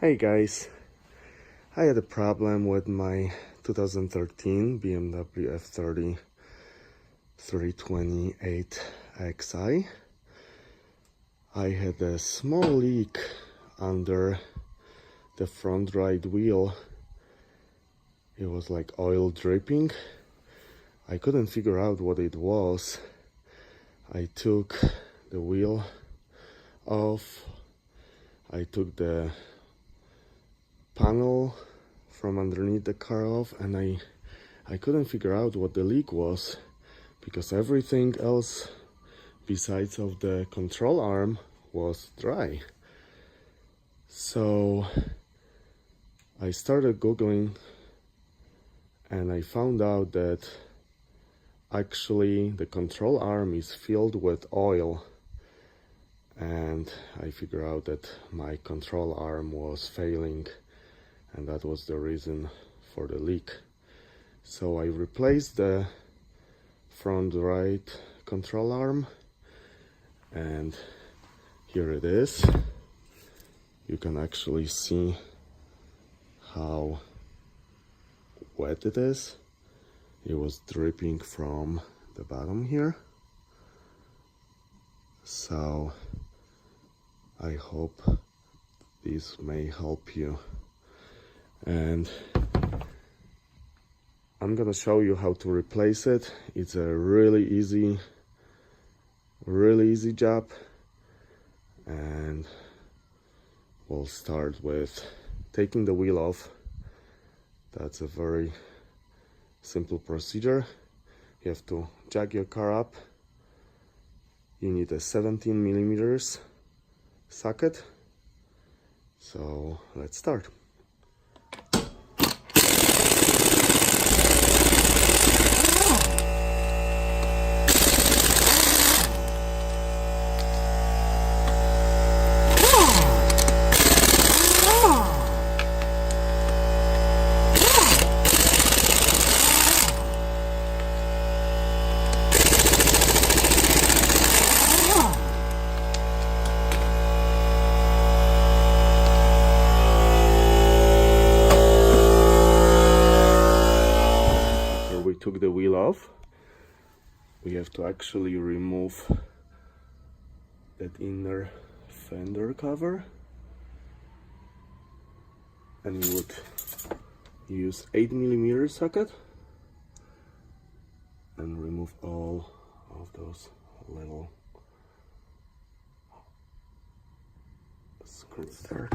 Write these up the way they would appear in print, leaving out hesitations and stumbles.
Hey guys, I had a problem with my 2013 BMW F30 328xi. I had a small leak under the front right wheel. It was like oil dripping. I couldn't figure out what it was. I took the wheel off. I took the panel from underneath the car off, and I couldn't figure out what the leak was, because everything else besides of the control arm was dry. So I started googling and I found out that actually the control arm is filled with oil, and I figured out that my control arm was failing, and that was the reason for the leak. So I replaced the front right control arm, and here it is. You can actually see how wet it is. It was dripping from the bottom here. So I hope this may help you. And I'm gonna show you how to replace it. It's a really easy job, and we'll start with taking the wheel off. That's a very simple procedure. You have to jack your car up. You need a 17mm socket. So let's start. Took the wheel off, we have to actually remove that inner fender cover, and we would use 8mm socket and remove all of those little screws there.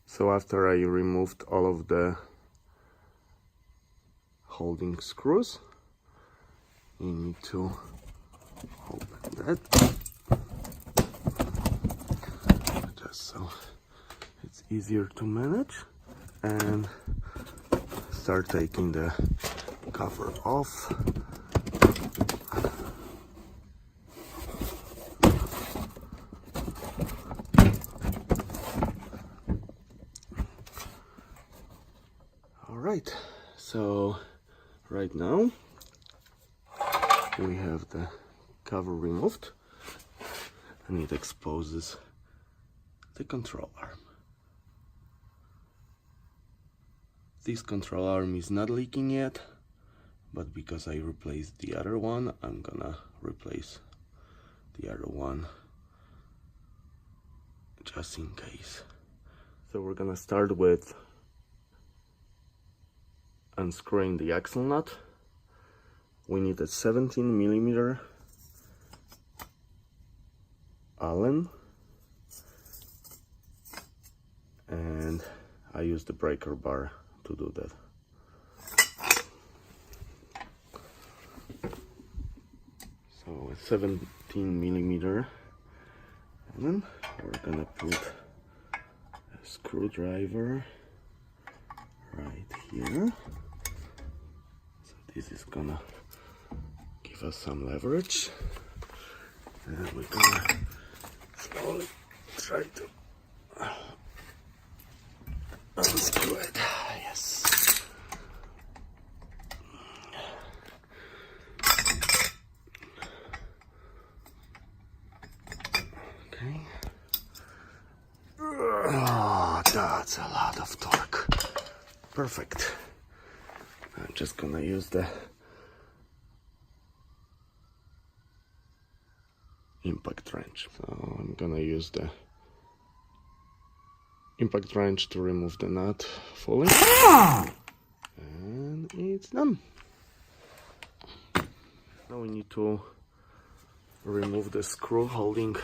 So after I removed all of the holding screws, you need to open that, just so it's easier to manage, and start taking the cover off. Alright, so right now we have the cover removed, and it exposes the control arm. This control arm is not leaking yet, but because I replaced the other one, I'm gonna replace the other one just in case. So we're gonna start with unscrewing the axle nut. We need a 17mm Allen, and I use the breaker bar to do that. So a 17mm Allen, we're gonna put a screwdriver right here. So this is gonna give us some leverage, and we're gonna slowly try to Okay. Oh, that's a lot of torque. Perfect. I'm just gonna use the impact wrench. So I'm gonna use the impact wrench to remove the nut fully. And it's done. Now we need to remove the screw holding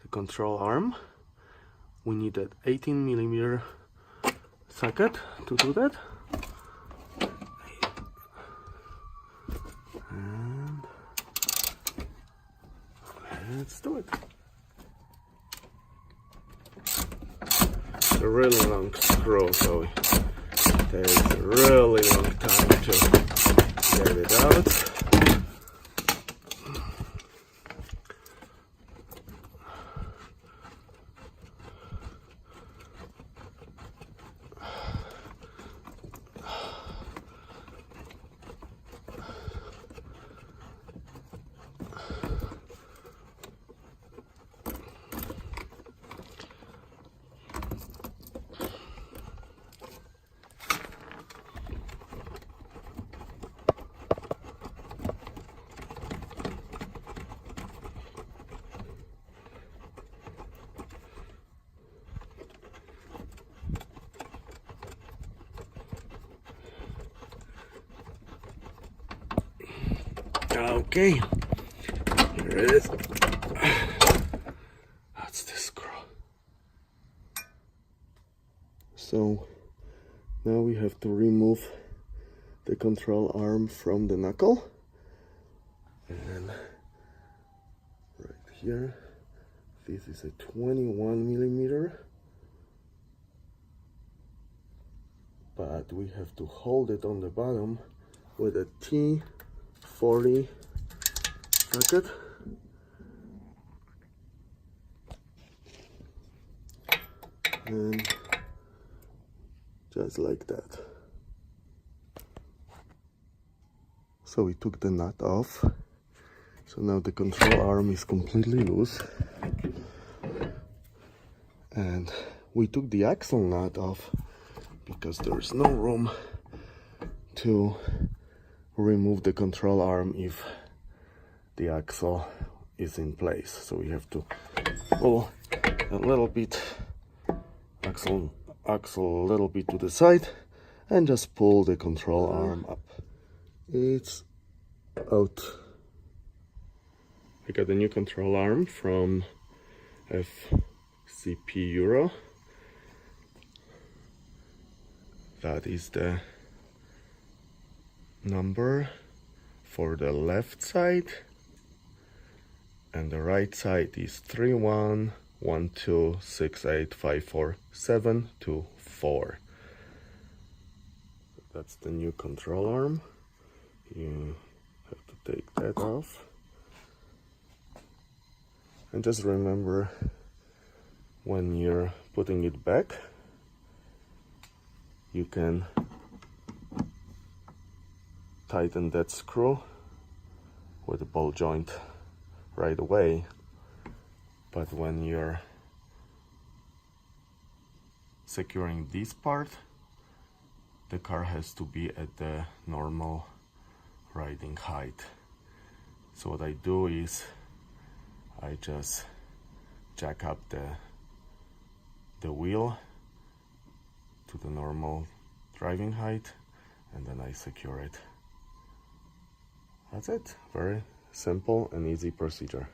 the control arm. We need an 18mm socket to do that. And let's do it. It's a really long screw, so it takes a really long time to get it out. Okay, here it is. That's the screw. So now we have to remove the control arm from the knuckle. And right here, this is a 21mm. But we have to hold it on the bottom with a T40 socket. And just like that. So we took the nut off. So now the control arm is completely loose. And we took the axle nut off because there's no room to remove the control arm if the axle is in place. So we have to pull a little bit axle a little bit to the side and just pull the control arm up. It's out. I got a new control arm from FCP Euro. That is the number for the left side, and the right side is 311268547424. That's the new control arm. You have to take that off. And just remember, when you're putting it back, you can tighten that screw with a ball joint right away. But when you're securing this part, the car has to be at the normal riding height. So what I do is I just jack up the wheel to the normal driving height, and then I secure it. That's it. Very simple and easy procedure.